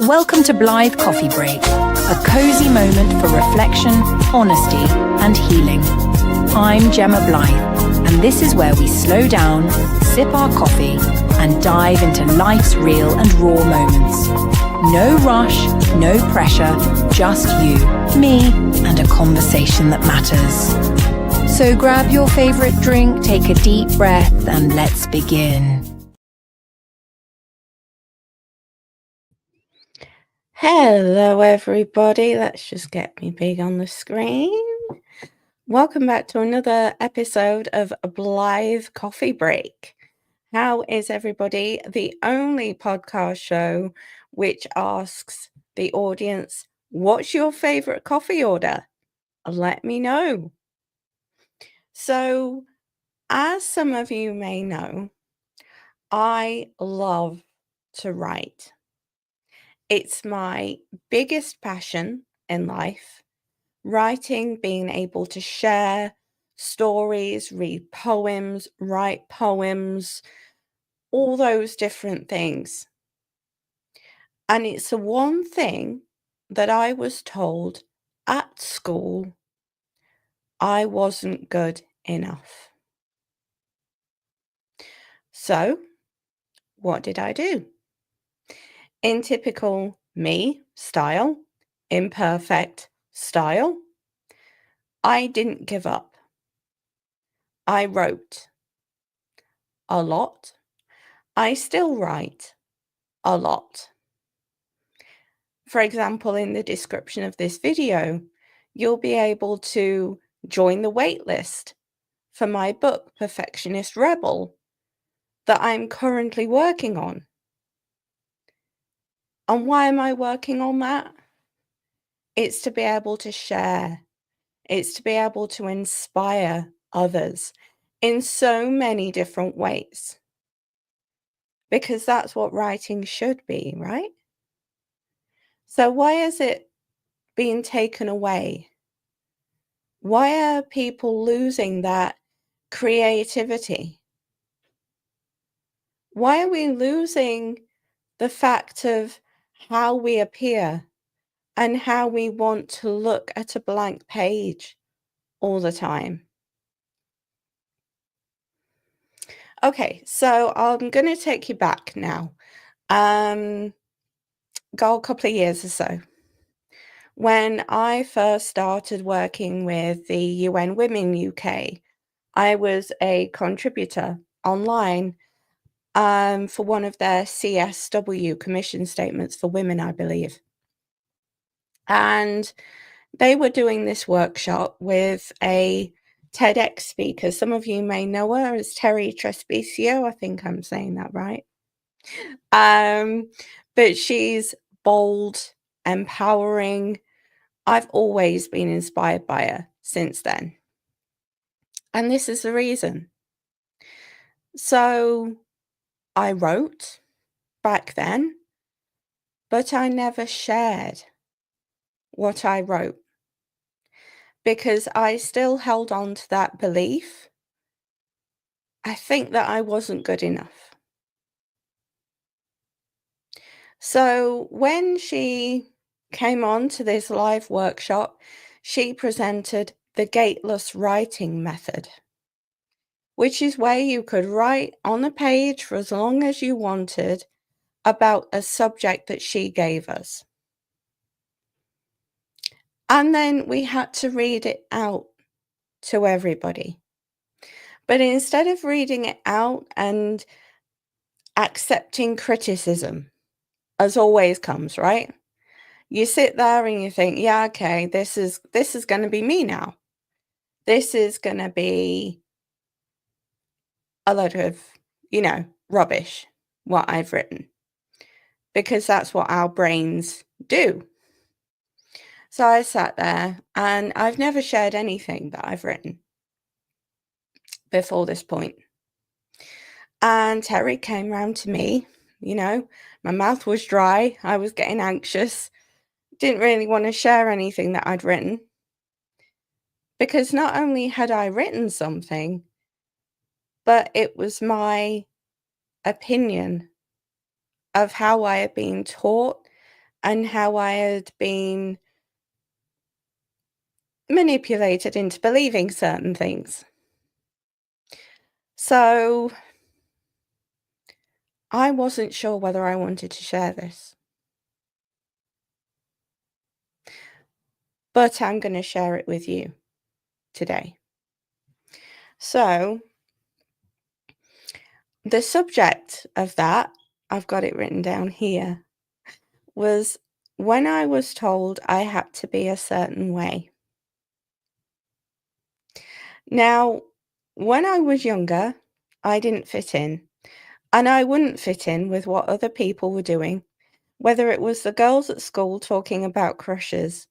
Welcome to Blythe Coffee Break, a cozy moment for reflection, honesty, and healing. I'm Jemma Blythe, and this is where we slow down, sip our coffee, and dive into life's real and raw moments. No rush, no pressure, just you, me, and a conversation that matters. So grab your favorite drink, take a deep breath, and let's begin. Hello everybody, let's just get me big on the screen. Welcome back to another episode of Blythe Coffee Break. How is everybody? The only podcast show which asks the audience, what's your favorite coffee order? Let me know. So, as some of you may know, I love to write. It's my biggest passion in life. Writing, being able to share stories, read poems, write poems, all those different things. And it's the one thing that I was told at school I wasn't good enough. So, what did I do? In typical me style, imperfect style, I didn't give up. I wrote a lot. I still write a lot. For example, in the description of this video, you'll be able to join the waitlist for my book, Perfectionist Rebel, that I'm currently working on. And why am I working on that? It's to be able to share. It's to be able to inspire others in so many different ways. Because that's what writing should be, right? So why is it being taken away? Why are people losing that creativity? Why are we losing the fact of how we appear and how we want to look at a blank page all the time? Okay, so I'm going to take you back now. Go a couple of years or so. When I first started working with the UN Women UK, I was a contributor online for one of their CSW commission statements for women, I believe. And they were doing this workshop with a TEDx speaker. Some of you may know her as Terry Trespicio. I think I'm saying that right. But she's bold, empowering. I've always been inspired by her since then. And this is the reason. So I wrote back then, but I never shared what I wrote because I still held on to that belief. I think that I wasn't good enough. So when she came on to this live workshop, she presented the gateless writing method, which is where you could write on a page for as long as you wanted about a subject that she gave us. And then we had to read it out to everybody. But instead of reading it out and accepting criticism, as always comes, right? You sit there and you think, yeah, okay, this is going to be me now. This is going to be a lot of, rubbish, what I've written. Because that's what our brains do. So I sat there and I've never shared anything that I've written before this point. And Terry came round to me, my mouth was dry. I was getting anxious. Didn't really want to share anything that I'd written. Because not only had I written something, but it was my opinion of how I had been taught and how I had been manipulated into believing certain things. So I wasn't sure whether I wanted to share this, but I'm going to share it with you today. So the subject of that, I've got it written down here, was when I was told I had to be a certain way. Now, when I was younger, I didn't fit in, and I wouldn't fit in with what other people were doing, whether it was the girls at school talking about crushes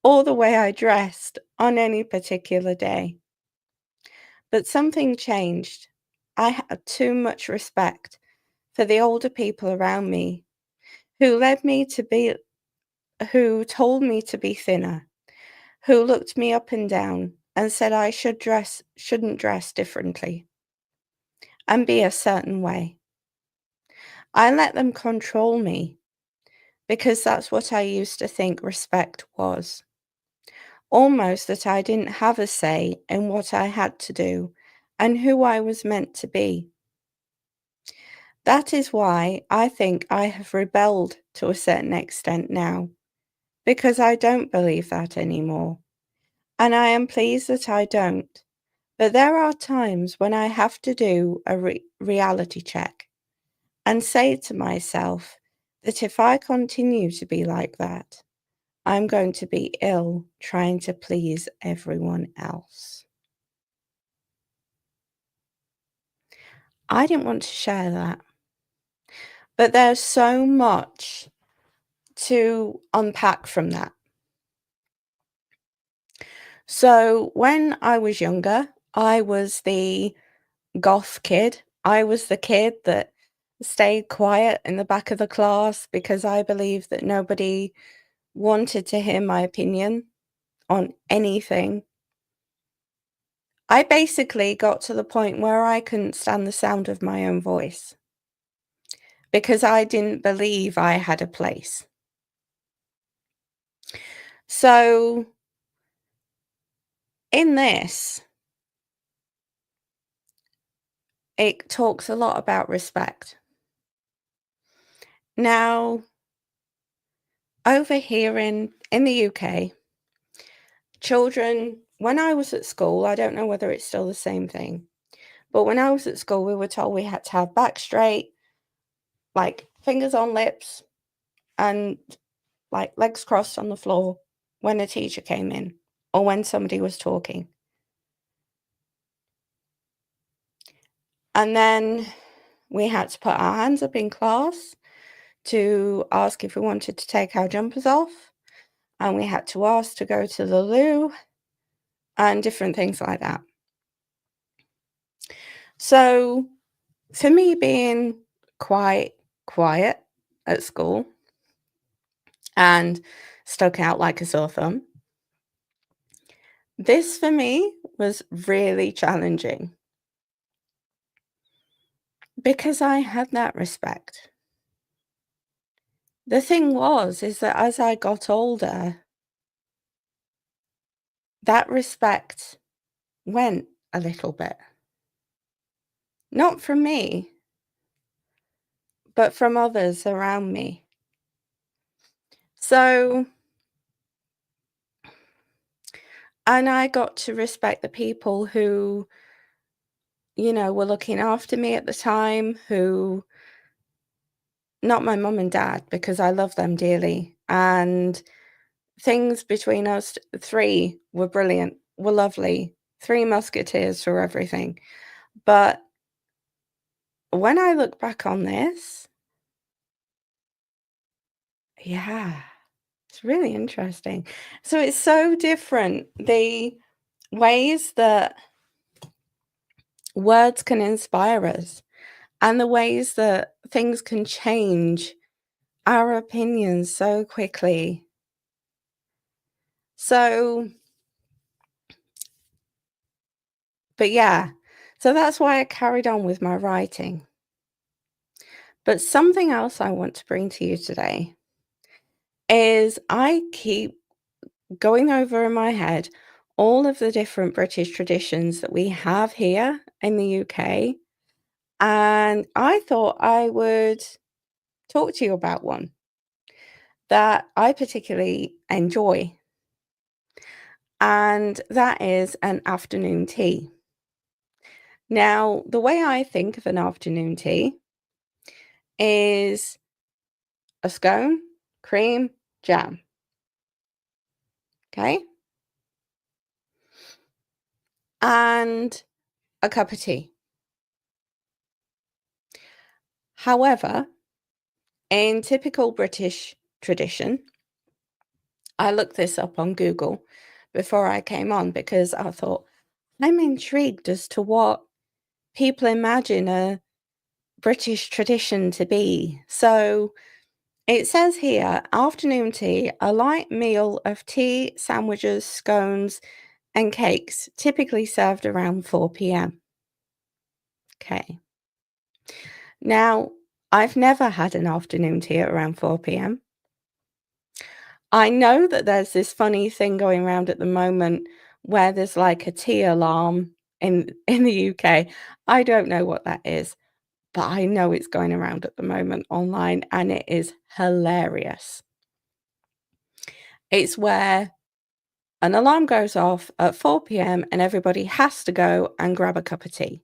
or the way I dressed on any particular day. But something changed. I had too much respect for the older people around me who who told me to be thinner, who looked me up and down and said I shouldn't dress differently and be a certain way. I let them control me because that's what I used to think respect was. Almost that I didn't have a say in what I had to do and who I was meant to be. That is why I think I have rebelled to a certain extent now, because I don't believe that anymore. And I am pleased that I don't. But there are times when I have to do a reality check and say to myself that if I continue to be like that, I'm going to be ill trying to please everyone else. I didn't want to share that. But there's so much to unpack from that. So when I was younger, I was the goth kid. I was the kid that stayed quiet in the back of the class because I believed that nobody wanted to hear my opinion on anything. I basically got to the point where I couldn't stand the sound of my own voice because I didn't believe I had a place. So in this, it talks a lot about respect. Now, over here in the UK, children, when I was at school, I don't know whether it's still the same thing, but when I was at school, we were told we had to have back straight, like fingers on lips, and like legs crossed on the floor when a teacher came in or when somebody was talking. And then we had to put our hands up in class to ask if we wanted to take our jumpers off. And we had to ask to go to the loo and different things like that. So for me being quite quiet at school and stuck out like a sore thumb, this for me was really challenging because I had that respect. The thing is that as I got older, that respect went a little bit. Not from me, but from others around me. So, and I got to respect the people who, were looking after me at the time, who, not my mum and dad, because I love them dearly. And things between us three were brilliant, were lovely. 3 musketeers for everything. But when I look back on this, yeah, it's really interesting. So it's so different. The ways that words can inspire us and the ways that things can change our opinions so quickly. So, but yeah, so that's why I carried on with my writing. But something else I want to bring to you today is I keep going over in my head all of the different British traditions that we have here in the UK, and I thought I would talk to you about one that I particularly enjoy, and that is an afternoon tea. Now, the way I think of an afternoon tea is a scone, cream, jam. Okay? And a cup of tea. However, in typical British tradition, I looked this up on Google before I came on because I thought, I'm intrigued as to what people imagine a British tradition to be. So it says here, afternoon tea, a light meal of tea, sandwiches, scones, and cakes, typically served around 4 p.m. Okay. Now, I've never had an afternoon tea at around 4 p.m. I know that there's this funny thing going around at the moment where there's like a tea alarm in the UK. I don't know what that is, but I know it's going around at the moment online and it is hilarious. It's where an alarm goes off at 4 p.m. and everybody has to go and grab a cup of tea.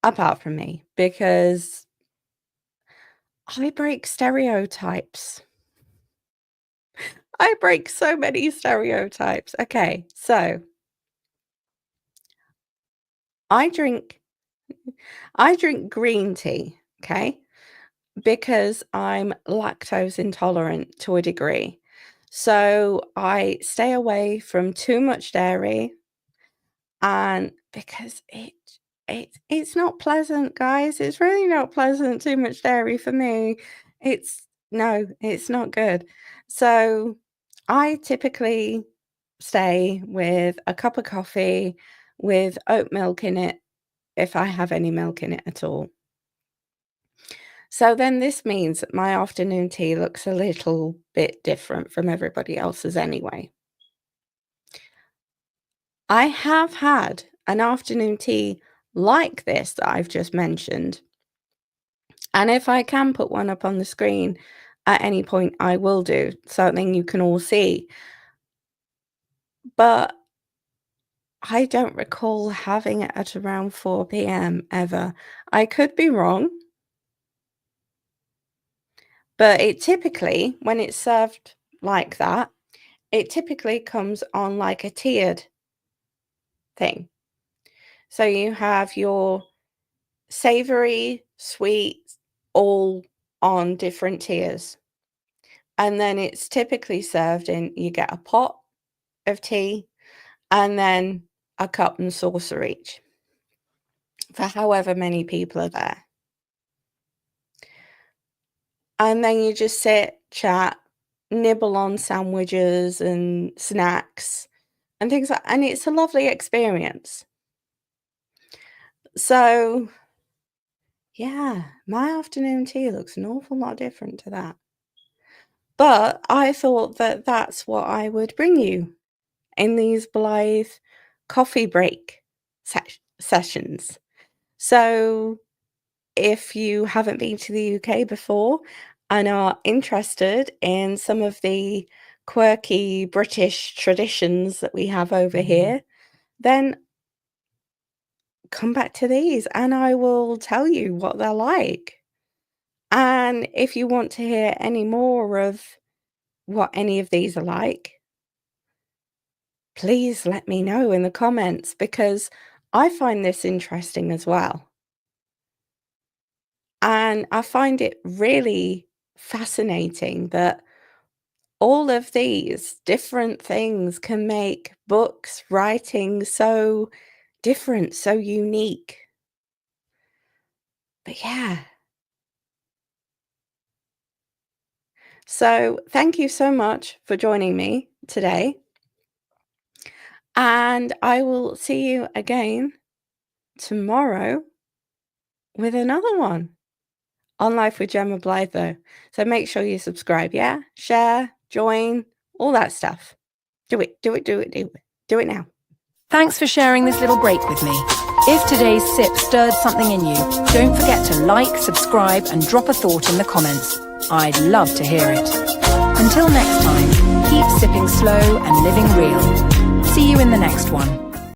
Apart from me, because I break stereotypes. I break so many stereotypes. Okay, so I drink green tea, okay? Because I'm lactose intolerant to a degree. So I stay away from too much dairy and because it's not pleasant, guys. It's really not pleasant, too much dairy for me. It's not good. So I typically stay with a cup of coffee with oat milk in it, if I have any milk in it at all. So then this means that my afternoon tea looks a little bit different from everybody else's anyway. I have had an afternoon tea like this that I've just mentioned. And if I can put one up on the screen at any point, I will do, something you can all see. But I don't recall having it at around 4 p.m. ever. I could be wrong, but it typically, when it's served like that, it typically comes on like a tiered thing. So you have your savory, sweet, all on different tiers. And then it's typically served in, you get a pot of tea and then a cup and saucer each for however many people are there. And then you just sit, chat, nibble on sandwiches and snacks and things like, and it's a lovely experience. So yeah, my afternoon tea looks an awful lot different to that. But I thought that that's what I would bring you in these Blythe coffee break sessions. So if you haven't been to the UK before and are interested in some of the quirky British traditions that we have over here, then come back to these and I will tell you what they're like. And if you want to hear any more of what any of these are like, please let me know in the comments because I find this interesting as well. And I find it really fascinating that all of these different things can make books, writing so different, so unique. But yeah. So thank you so much for joining me today. And I will see you again tomorrow with another one. on Life with Gemma Blythe, though. So make sure you subscribe, yeah? Share, join, all that stuff. Do it now. Thanks for sharing this little break with me. If today's sip stirred something in you, don't forget to like, subscribe, and drop a thought in the comments. I'd love to hear it. Until next time, keep sipping slow and living real. See you in the next one.